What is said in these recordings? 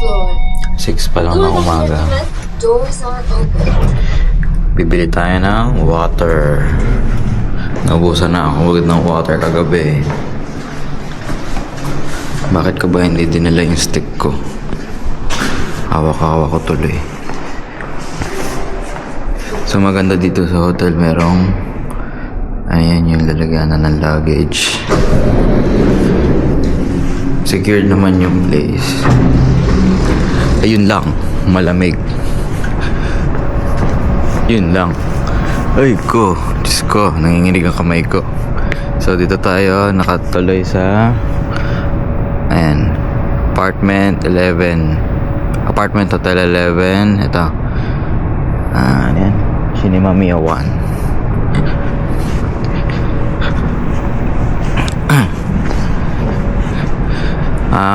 6 pa lang ng umaga. Bibili tayo ng water. Naubusan na ako agad ng water kagabi. Bakit ka ba hindi dinala yung stick ko? Hawak-hawak ko tuloy. So maganda dito sa hotel, merong ayan yung lalagyanan ng luggage. Secured naman yung place. Ayun lang, malamig. Yun lang. Ay ko, Diyos ko, nanginginig ang kamay ko. So dito tayo nakatuloy sa ayan, Apartment Hotel 11. Ito ayan, Shinimamiya 1.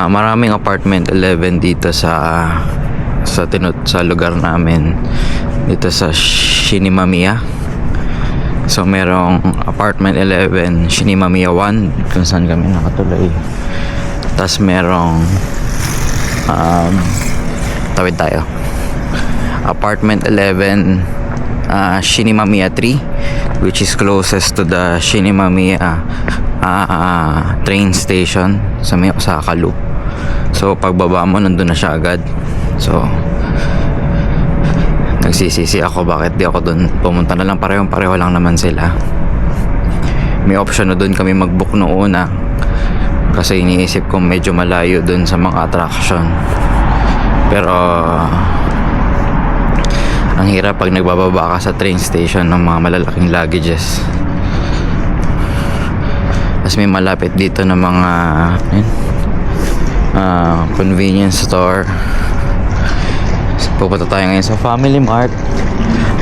Maraming apartment 11 dito sa lugar namin dito sa Shinimamiya. So merong apartment 11 Shinimamiya 1 kung saan kami nakatuloy. Tapos merong tawid tayo, apartment 11 Shinimamiya 3, which is closest to the Shinimamiya train station sa may Osaka Loop. So pagbaba mo nandun na siya agad. So nagsisisi ako bakit di ako dun pumunta na lang, pareho lang naman sila. May option na dun kami mag-book noong una kasi iniisip ko medyo malayo dun sa mga attraction, pero ang hirap pag nagbababa ka sa train station ng mga malalaking luggages. Tapos may malapit dito na mga convenience store. Pupunta tayo ngayon sa Family Mart.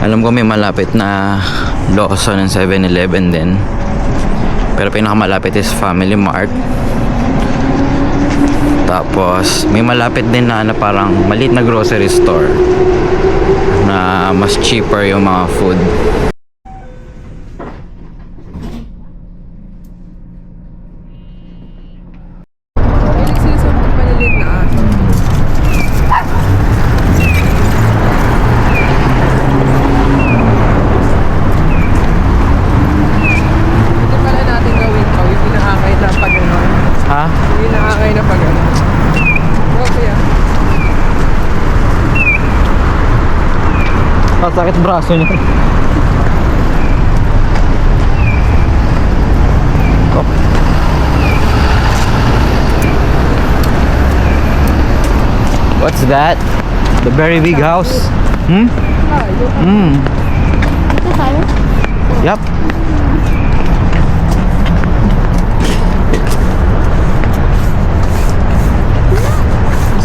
Alam ko may malapit na Lawson and 7-Eleven din, pero pinakamalapit is Family Mart. Tapos may malapit din na parang maliit na grocery store na mas cheaper yung mga food. Ha? Hindi nakakaya na pag ano. Okay ah. Sakit braso niya. Oh. What's that? The very big house? Yup.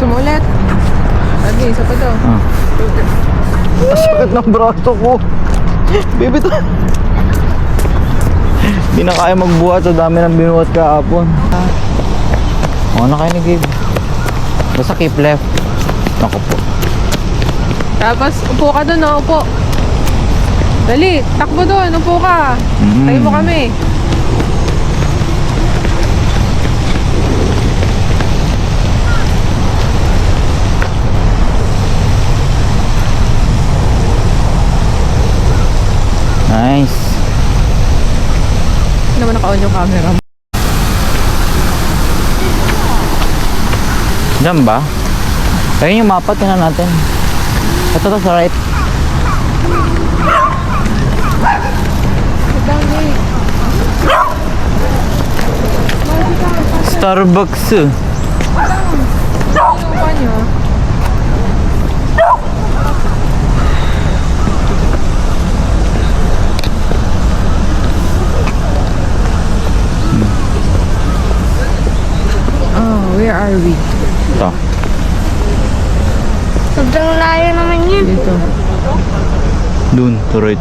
Sumulit. Lagi, isa pa daw. Sakit ng braso ko. Baby to. Hindi na kaya magbuhat sa dami ng binuhat kahapon. Na kayo ni Gabe. Basta keep left. Ako po. Tapos, upo ka doon, upo. Dali, takbo doon, upo ka. Tayo mo kami. Nice. Hindi naman naka-on yung camera mo. Diyan ba? Ayun yung mapa, tingnan natin. Ito to sa right. Starbucks. Where are we? Ito. Sobrang layo naman yun. Dito. Dun, to right.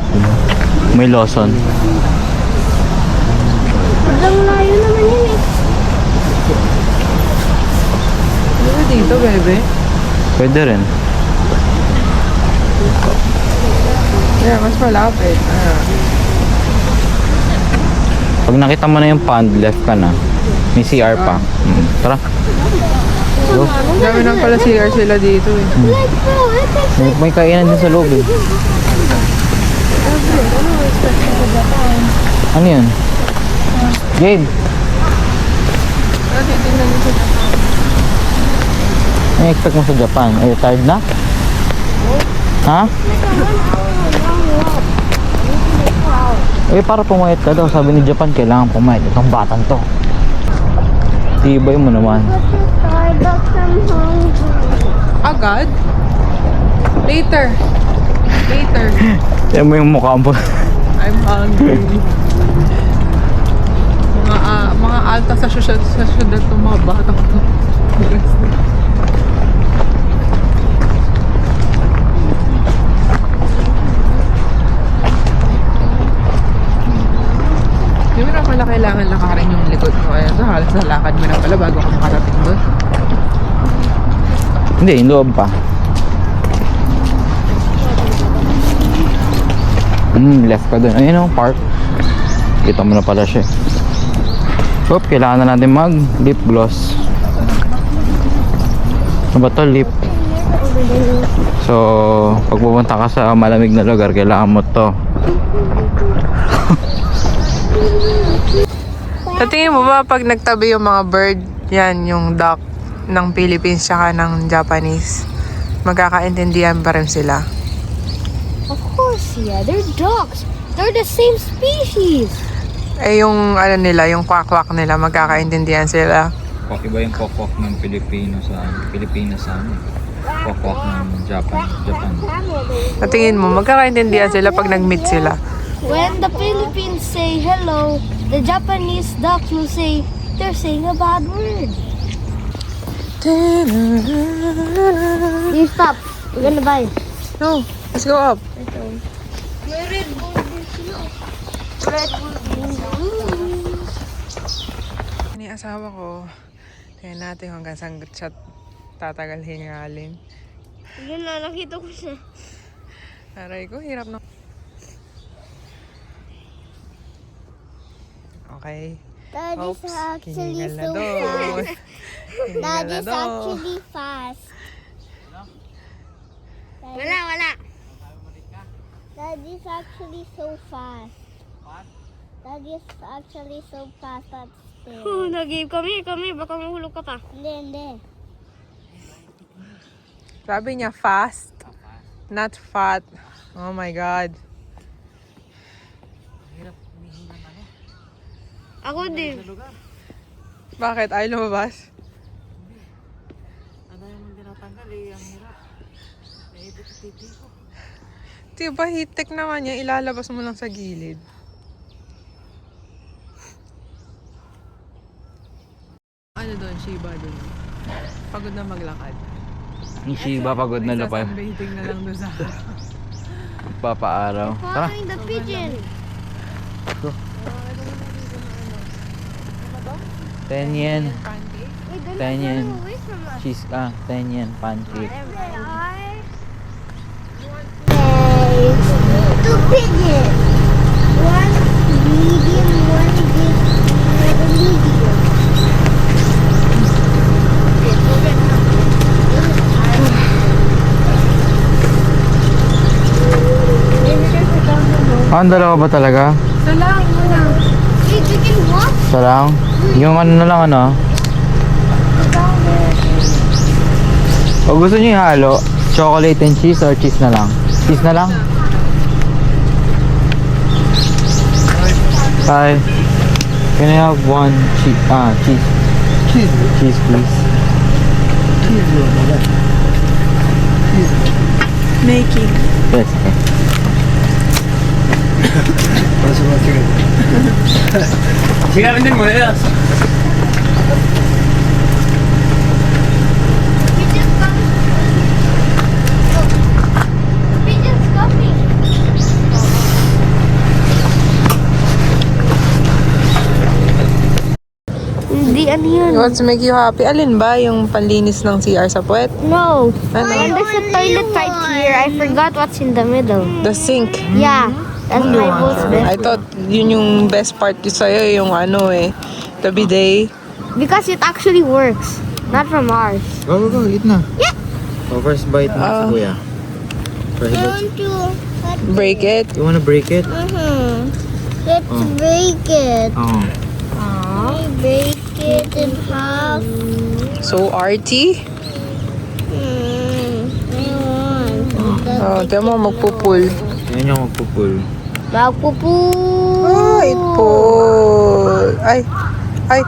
May Lawson. Sobrang layo naman yun eh. Dito dito, bebe. Pwede rin. Yeah, mas malapit. Pag nakita mo na yung pond, left ka na. May CR pa. Tara. Go. Dami nang pala CR sila dito eh. Let's go. May kainan din sa loob eh. Ano yun? Jade, Titignan nyo sa ano expect mo sa Japan? Are you tired na? Ha? Eh, para pumayat ka daw. Sabi ni Japan, kailangan pumayat. Itong batang to. Tibay mo naman. Starbucks, I'm hungry. agad? Later. Later. Yan mo yung mukha mo. I'm hungry. Mga alta sa syudad ng mga batang to. Hindi mo na pala kailangan lakarin yung likod mo. Kaya sa halos nalakad mo na pala bago ka makarating doon. Hindi, yung loob pa. Left ka dun. Ayun o, park. Kita mo na pala siya. Oop, kailangan na natin mag lip gloss. Ano ba to? Lip. So, pag pupunta ka sa malamig na lugar, kailangan mo to. Sa tingin mo ba pag nagtabi yung mga bird, yan yung duck ng Philippines tsaka ng Japanese, magkakaintindihan pa rin sila? Of course, yeah. They're dogs. They're the same species. Eh yung ano nila, yung kwak-kwak nila, magkakaintindihan sila. Iba yung kwak-kwak ng Pilipino sa Pilipinas sa kwak-kwak ng Japan. Sa tingin mo, magkakaintindihan sila pag nag-meet sila? When the Philippines say hello, the Japanese ducks will say they're saying a bad word. You stop. We're gonna buy. No, let's go up. May Red Bull din sila. Red Bull din. Ni asawa ko, tingnan natin hanggang saan siya tatagal hingalin. Yun na, nakita ko siya. Aray ko, hirap na. Okay. That is Oops, actually kinigal na so doon. fast. Kinigal That na is doon. actually fast. Wala. That is actually so fast. That is actually so fast. That's still. Nag-give kami, baka mahulog ka pa. Hindi. Sabi niya fast, not fat. Oh my God. Ako din. Bakit? Ayaw lumabas? Ano yung tinatanggal eh, ang hirap. Naipit sa titi ko. Diba, hitek naman yan. Ilalabas mo lang sa gilid. Ano doon? Shiba doon. Pagod na maglakad. Yung Shiba pagod na lupay. Sunbathing na lang doon sa Papaaraw. Tara. Following the pigeon. 10 yen. pancake. Wait, they're 10 yen. not away from us. Cheese 10 yen pancake. They are. Two pigeons. One medium, one big, another medium. Ang dalawa ba talaga? Ito lang, muna. Wait, you can walk? Isa lang? Yung ano na lang ano? O gusto nyo ihalo? Chocolate and cheese or cheese na lang? Cheese na lang? Hi. Can I have one cheese? Cheese. Cheese please. Making. Yes, okay. Sigarin din mo na yan. Pigeons coming. Look. Pigeons coming. Hindi, ano yun? What to make you happy? Alin ba? Yung panlinis ng CR sa puwet? No. Ano? When there's a toilet right here, I forgot what's in the middle. The sink. Yeah. That's my most I best. thought yun yung best part sa'yo, yung ano eh, the bidet. Because it actually works. Not from ours. Go, eat na. Yeah. Oh, first bite na si Kuya. First bite. Break it. You wanna break it? Let's break it. Oh. Break it in half. So arty. Oh, tiyan mo, magpupul. Yan yung magpupul. Magpupu. Ay, pull. Ay. Ay.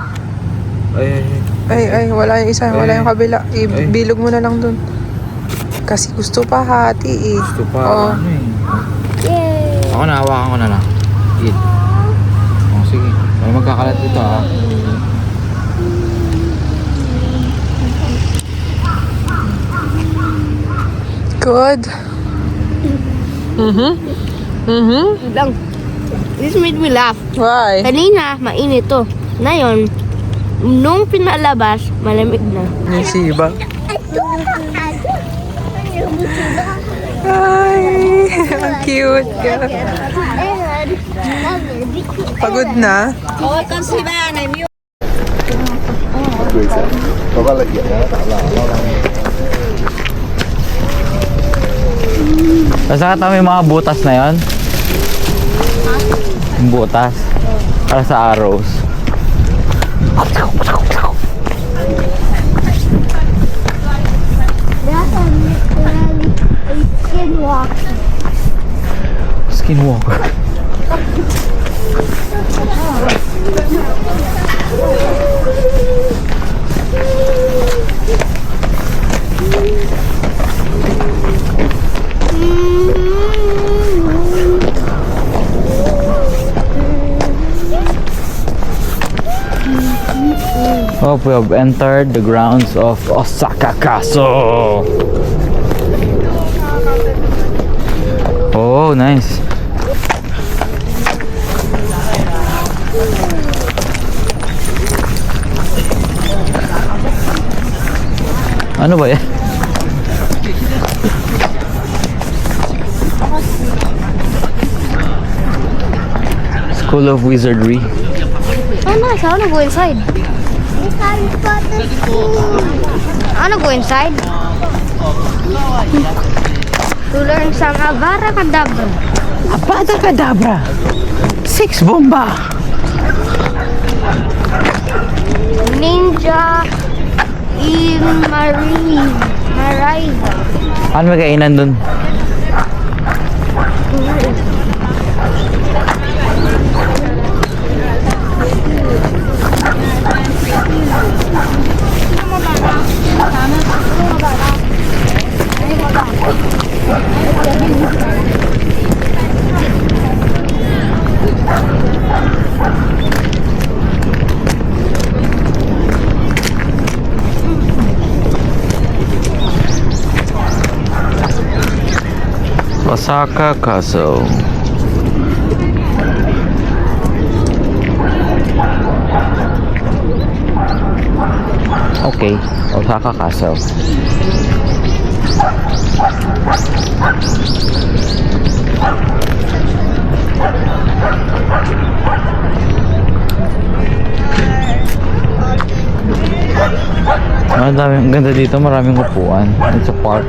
Ay, wala yung isa, wala yung kabila. Ibilog mo na lang dun. Kasi gusto pa hati eh. Gusto pa. Oh. Ano eh. Yay! Ako na, hawakan ko na lang. Eat. Oh, sige. May magkakalat dito ah. Good. Lang. This made me laugh. Why? Kanina, mainit to. Ngayon, nung pinalabas, malamig na. May siba. Ay, ang cute ka. Pagod na? Basta ka yung mga butas na yon. Yung butas. Para sa arrows. Skinwalker. Oh, we have entered the grounds of Osaka Castle. Oh, nice. Ano ba yan? School of Wizardry. Oh, nice. I wanna go inside. I wanna go inside. To learn some Avada Kedavra. Avada Kedavra. 6 bomba. Ninja in Mariza. Ano may kainan dun? Osaka Castle. Okay, Osaka Castle. Ang ganda dito, maraming upuan. It's a park.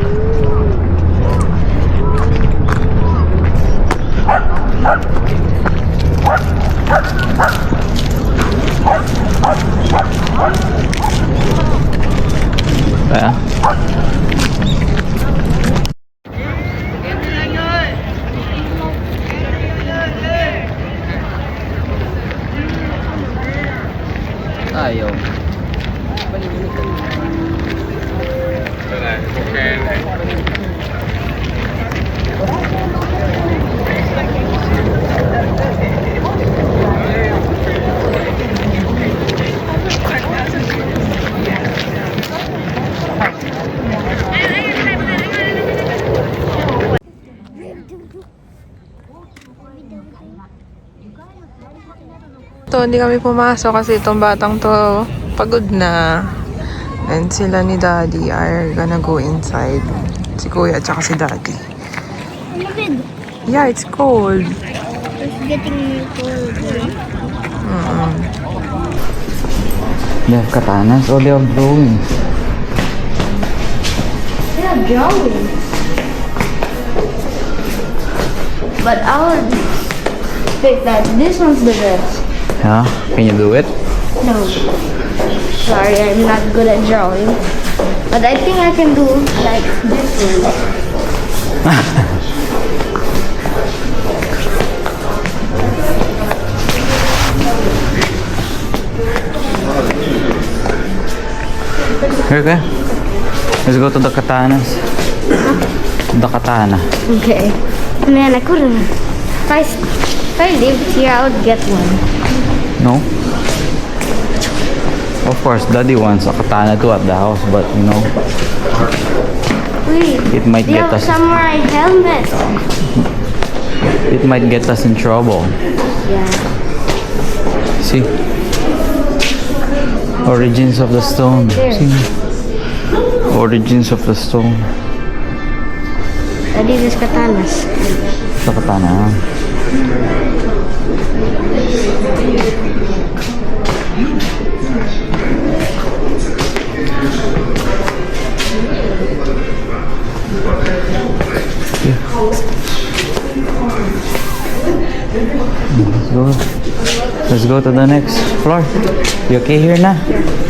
Kaya? Ayaw. To, hindi kami pumasok kasi itong batang to pagod na. And sila ni Daddy are gonna go inside. Si Kuya at saka si Daddy. Yeah, it's cold. It's getting cold. They have katanas. Oh, they have drawing. They have drawing. But I would pick that. This one's the best. Yeah? Can you do it? No. Sorry, I'm not good at drawing. But I think I can do like this one. Here, okay. Let's go to the katanas. The katana. Okay. Man, I couldn't. If I lived here, I would get one. No? Of course, Daddy wants a katana too at the house, but you know, Wait. it might They get have a us. samurai helmet. It might get us in trouble. Yeah. See? Origins of the stone. There. See? Origins of the stone. Daddy, there's katanas. The katana. Let's go to the next floor. You okay here na?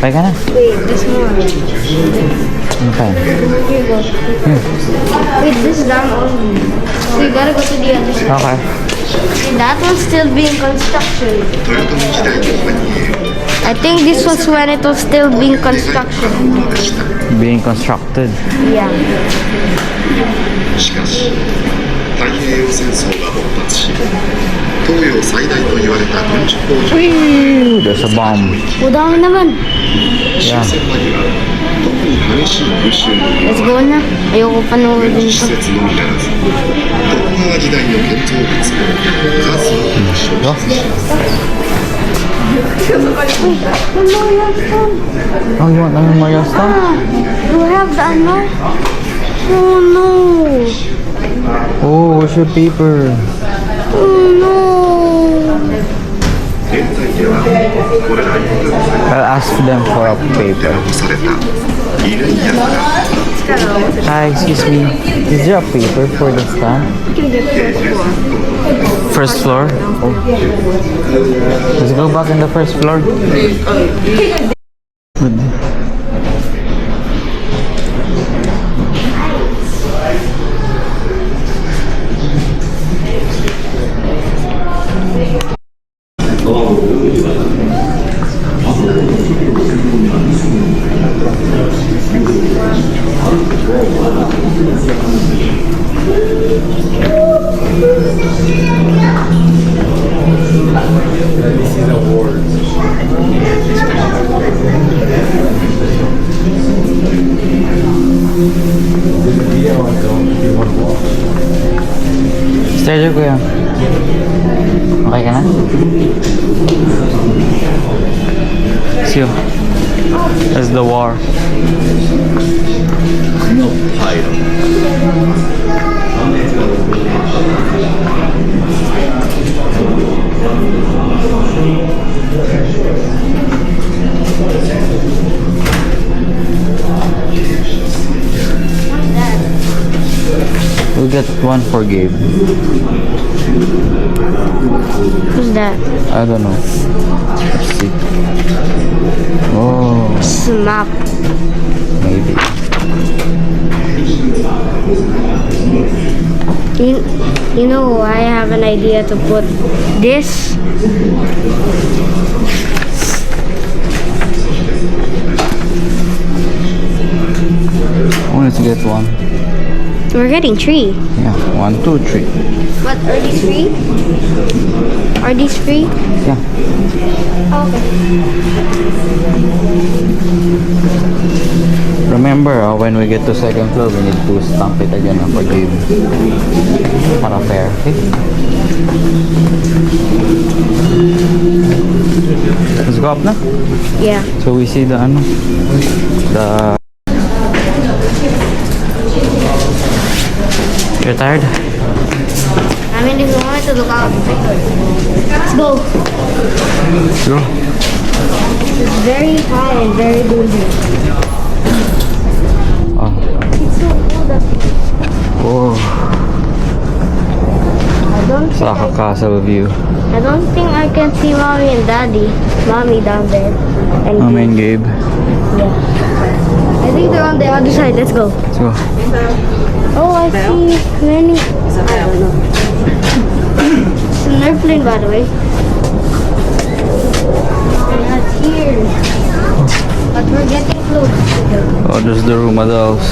Okay ka na? Wait, there's more. Okay. Here you go. Wait, this is done only. So you gotta go to the other side. Okay. Okay, that one's still being construction. I think this was when it was still being construction. Being constructed. Yeah. しかし太平洋戦争が勃発し東洋最大と言われた軍需工場 Woo! There's a bomb. Udang naman. Yeah. 終戦間際特に激しい空襲に見 Let's 舞 go われ na. Ayoko panoodin 軍事施 to. 設のみならず徳川時代の建造物も数多く焼失します Oh, you want the memorial stone? You have the ano? Oh no. Oh, where's your paper? Oh no. 現在ではこれらに I'll ask them for a paper. 残された慰霊屋が Hi, excuse me. Is there a paper for the stand? First floor? Oh. Let's go back in the first floor. Good. Stay kuya. Okay ka na? See you. That's the war. We'll get one for Gabe. Who's that? I don't know. Let's see. Oh, Snap. maybe. You know, I have an idea to put this. Oh, let's get one. We're getting 3. Yeah, 1, 2, 3. What, are these free? Are these free? Yeah. Okay. Remember, when we get to second floor, we need to stamp it again for Gabe. Para fair. Okay? Let's go up na. Yeah. So we see the ano, the. You're tired? I mean, if you want to look out. Let's go. Go. It's very high and very dangerous. Oh. It's so cold up here. Oh. Saka castle view. I don't think I can see mommy and daddy. Mommy down there. And Mama and Gabe. yeah. I think they're on the other side. Let's go. Let's go. Oh, I see many. I don't know. It's an airplane, by the way. They're not here. But we're getting close. Oh, there's the room adults.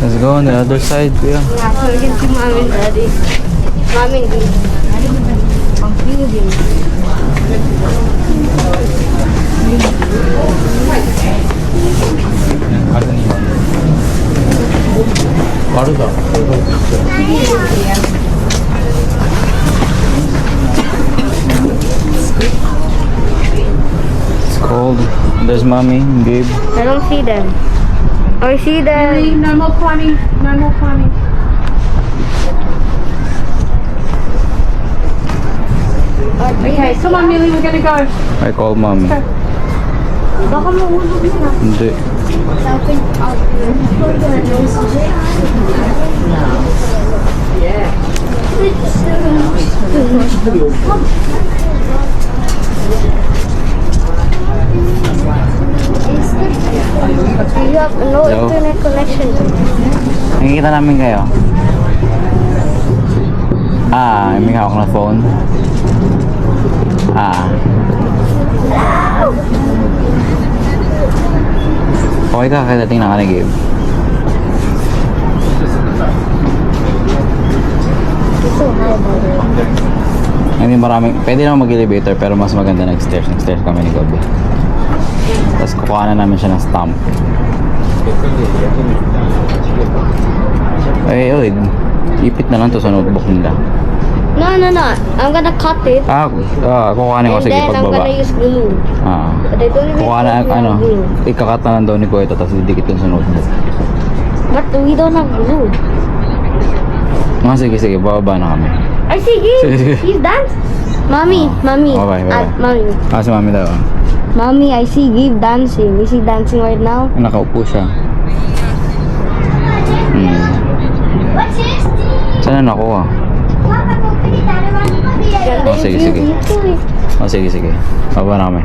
Let's go on the other side, yeah. Yeah, so we can see mommy and daddy. Mommy and daddy. Confusing. It's cold. There's mommy and Gabe. I don't see them. Oh, I see them. No more climbing. No more climbing. Okay, come on, Millie, we're gonna go. I call mommy. Baka mahulog na. Hindi. You have no Hello? internet connection. Nakikita namin kayo. May hawak na phone. Okay ka, kaya tingnan ka ni Gabe. It's so high, by the way. Hindi maraming, pwede naman mag-elevator pero mas maganda nag-stairs. Nag-stairs kami ni Gabe. Tapos kukuha na namin siya ng stamp. Ay, oy. Ipit na lang to sa notebook nila. No. I'm gonna cut it. Kukuhanin ko And sige then I'm pagbaba. gonna use glue. But I don't even Kukuha na, think we have glue. ikakat na lang daw ni Kuya ito tapos didikit yun sa notebook. But we don't have glue. Sige, bababa na kami. I see Gabe. He's dancing. Mommy. Bye-bye. Mommy. Si mami daw. Mommy, I see Gabe dancing. Is he dancing right now? Nakaupo siya. Saan na nakuha? Sige. Baba na kami.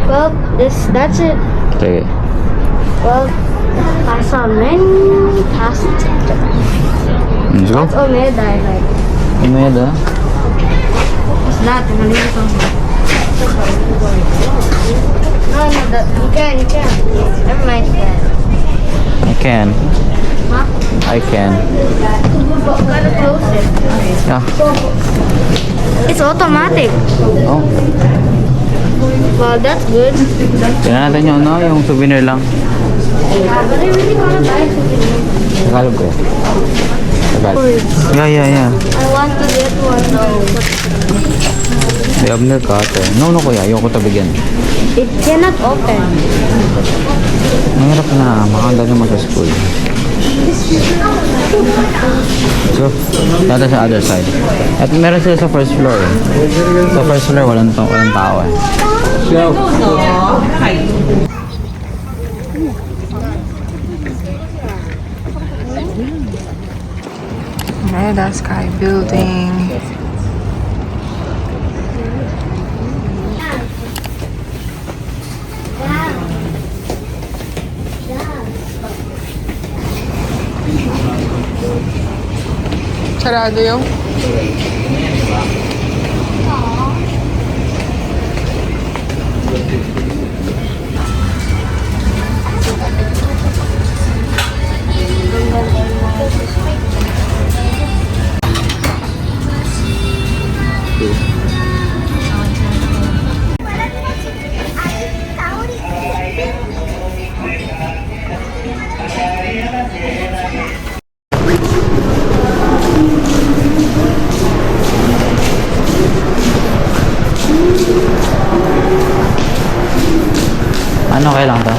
Well, that's it. Sige. Well, I saw many past. Let's go. That's Omeda, I like. Umeda. It's not. No, you can. Never mind that. I can. Gotta close it. Yeah. It's automatic. Oh. Well, that's good. Tingnan natin yung souvenir lang. But I really wanna buy something. Tagalog ko. Yeah. I want to get one though. May abner cutter. No, kuya. Ayoko ito bigyan. It cannot open. Mahirap na. Makanda naman sa school. So, natin sa other side. At meron sila sa first floor. Sa first floor, walang tao eh. Meda Sky Building. Sarado yung Ano kailangan to?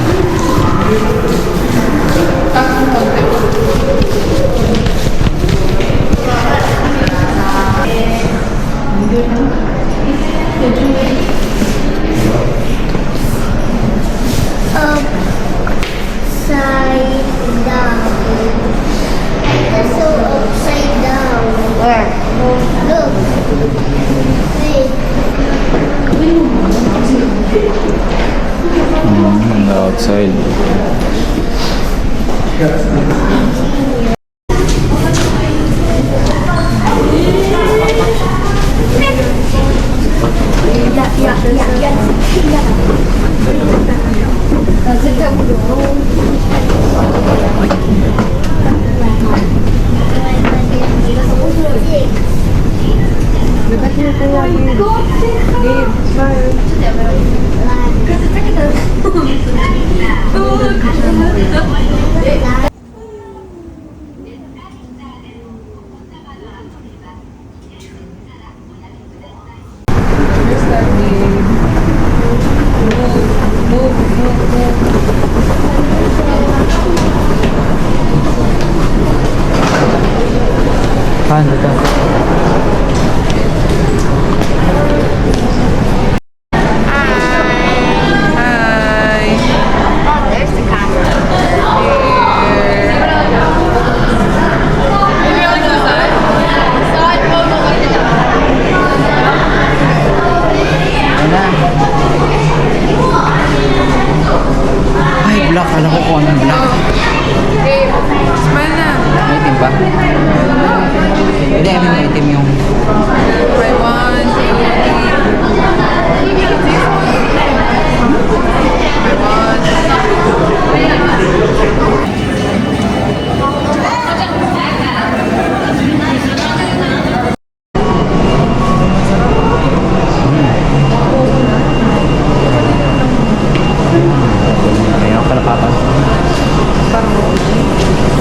Paano ito? Hi! Oh, there's the camera. Ay, black. Alam ko kung anong black. Babe, smile na. May itim ba? Hindi, may itim yung... Try 1, Kaya pala papansin.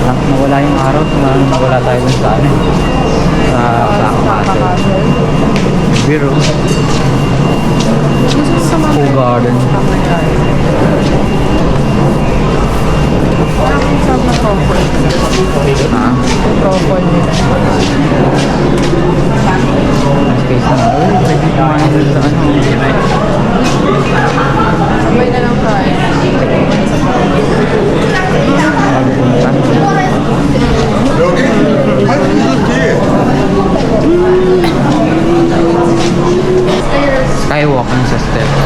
Nawala yung araw, nawala tayo dun sa ano. Sa Black Castle. Biro. School Garden. Ha? Space na. Pwede kumain dun sa ano. sabay na lang tayo. Skywalking sa steps.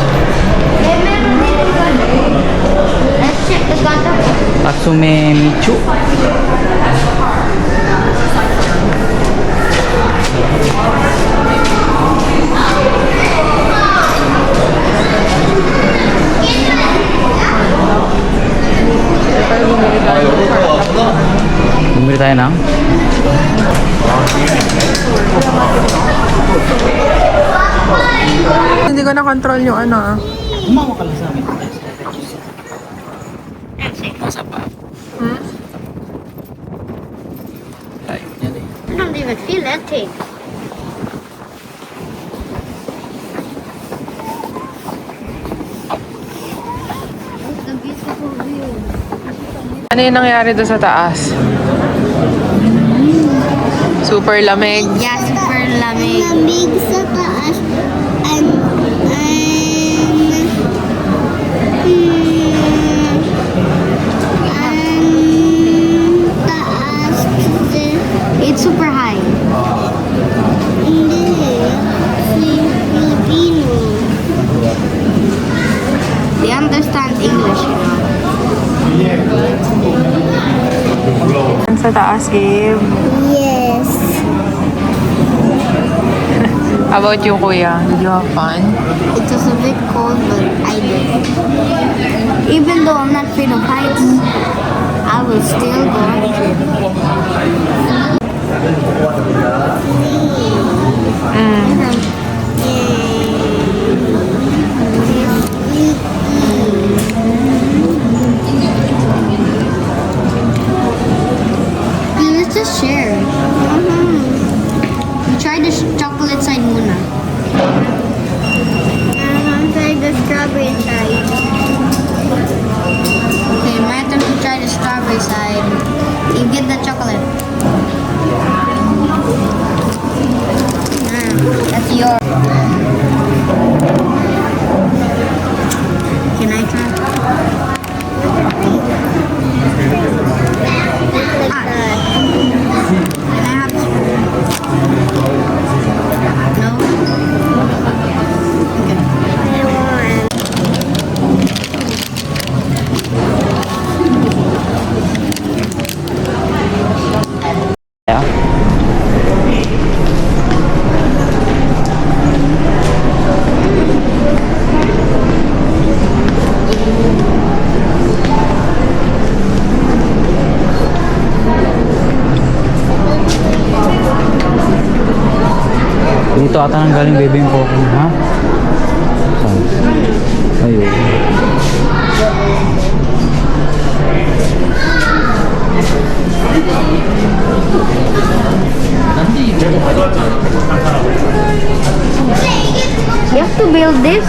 Let's check the gata. Tatsume Michu. Bumili tayo ng Hindi ko na-control yung ano ah. umawa ka lang sa amin. Masa pa. Tayo yan eh. I don't even feel that thing. Look, the beautiful view. Ano yung nangyari doon sa taas? Super lamig. Yeah, super lamig. Lamig sa taas. Taas. It's super high. Hindi. Si Filipino. They understand English, you know. Sa taas, Gabe. Yes. How about you, Kuya? Did you have fun? It was a bit cold, but I did. Even though I'm not afraid of heights, I will still go on a trip. Hey, let's just share. You try the chocolate side muna. I'm trying the strawberry side. Okay, my turn to try the strawberry side. You get the chocolate. That's yours. Can I try? Can I have no? Yeah. Dito ata nang galing baby yung Poco, ha? Saan? Ayun. You have to build this?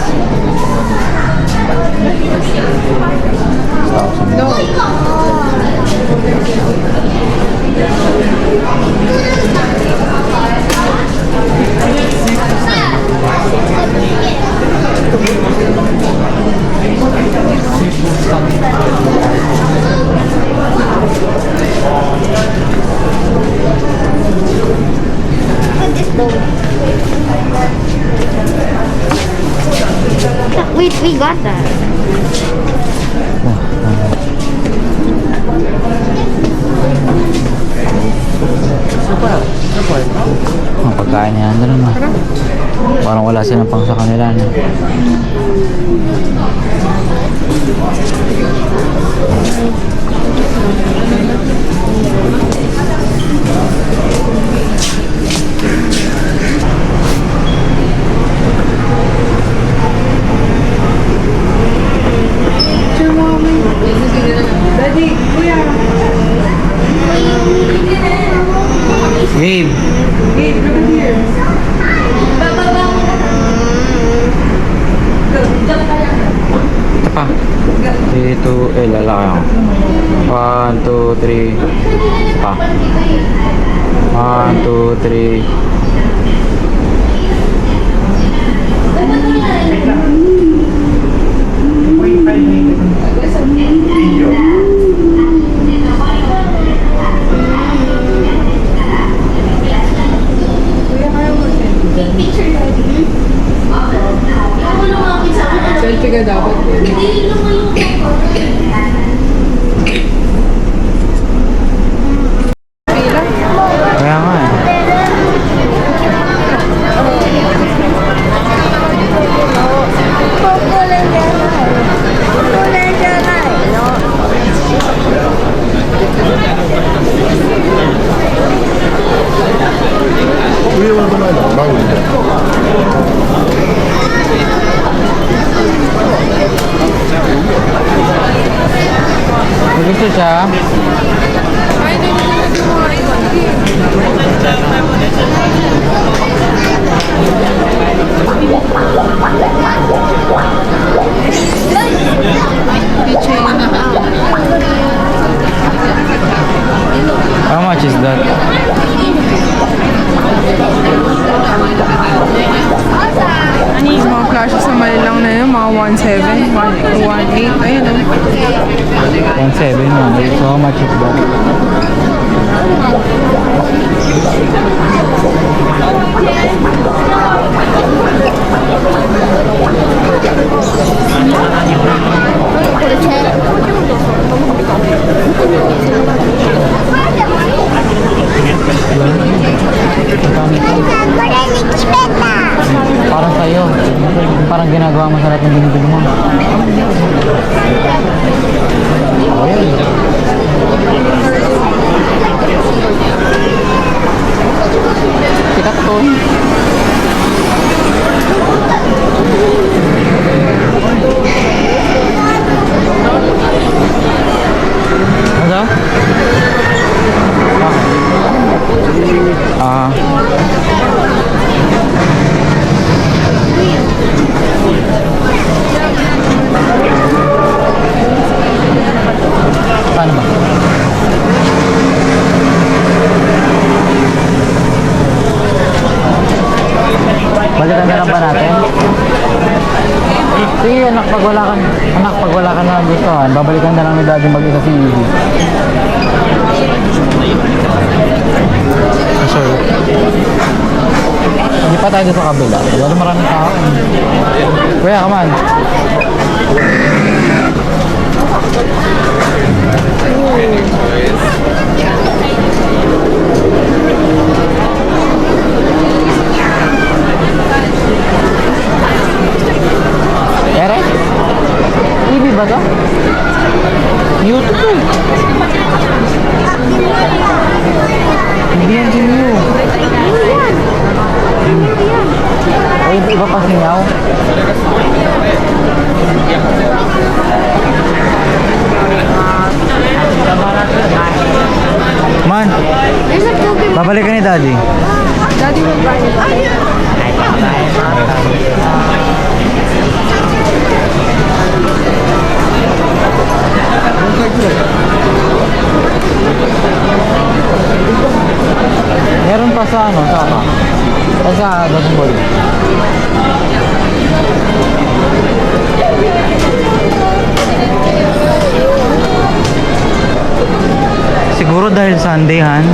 We got that. Ang pagkain niya na rin. Parang wala silang pang sa kanila. No? Gabe! Ito pa. 3, 2, lalaki ako. 1, 2, 3. Pa. 1, 2, 3. Selfie ka dapat. Kaya nga eh. May gusto siya. How much is that? Yung mga flashes na malilang na yun, mga 1.7, 1.8, ayun o. 1.7, 1.8. So how much is that? Parang sa'yo. Parang ginagawa mo sa lahat ng binibili mo. Oh, yun. Sikat to. Ano? Paano ba? Balikan na lang ba natin? Sige anak, pag wala ka na gustuhan, babalikan na lang ni daddy mag-isa si Izzy. Sorry. Hindi pa tayo sa kabila. Wala maraming tao. Kuya, come on. Ere? TV ba to? YouTube eh. Hindi yan. ni Daddy? Daddy will buy it. Meron pa sa ano, saka? Sa Dragon Ball. Siguro dahil Sunday, Han.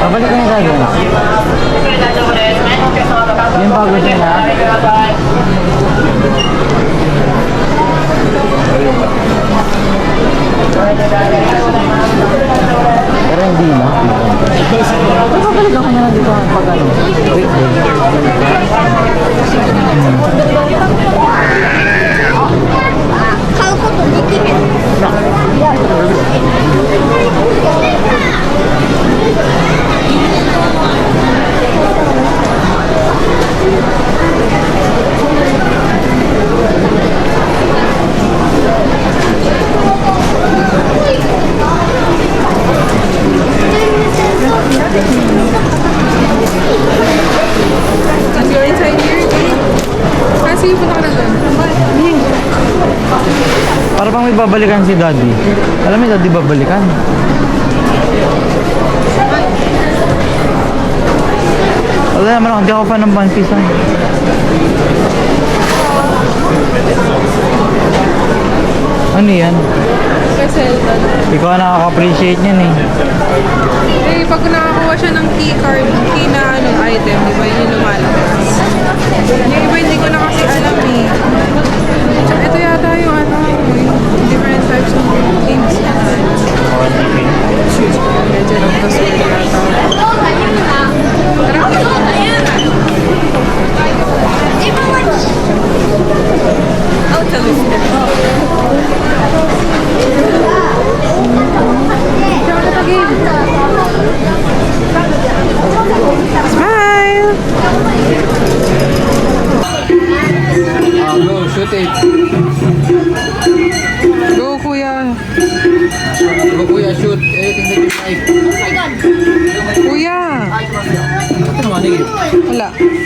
Pabalik ka na tayo. Yung bago siya na. Pero hindi na. Pabalik ako na dito pag ano. Let's go inside here. Kasi punta ka na doon. Para bang may babalikan si Daddy. Alam mo yung Daddy babalikan. Wala naman ako, hindi ako pa ng pantisan. Ano yan? Kasi, Ikaw ang nakaka-appreciate niyan eh. pag nakakuha siya ng key card, key na ano, item, di ba yun yung lumalabas. Yung iba hindi ko na kasi alam eh. Tsaka ito yata yung ano, yung different types of games na. Medyo nagpasword yata. Smile! Go, shoot it. Go, kuya. Go kuya, shoot anything that you like. Kuya! Ito naman, sige. Wala.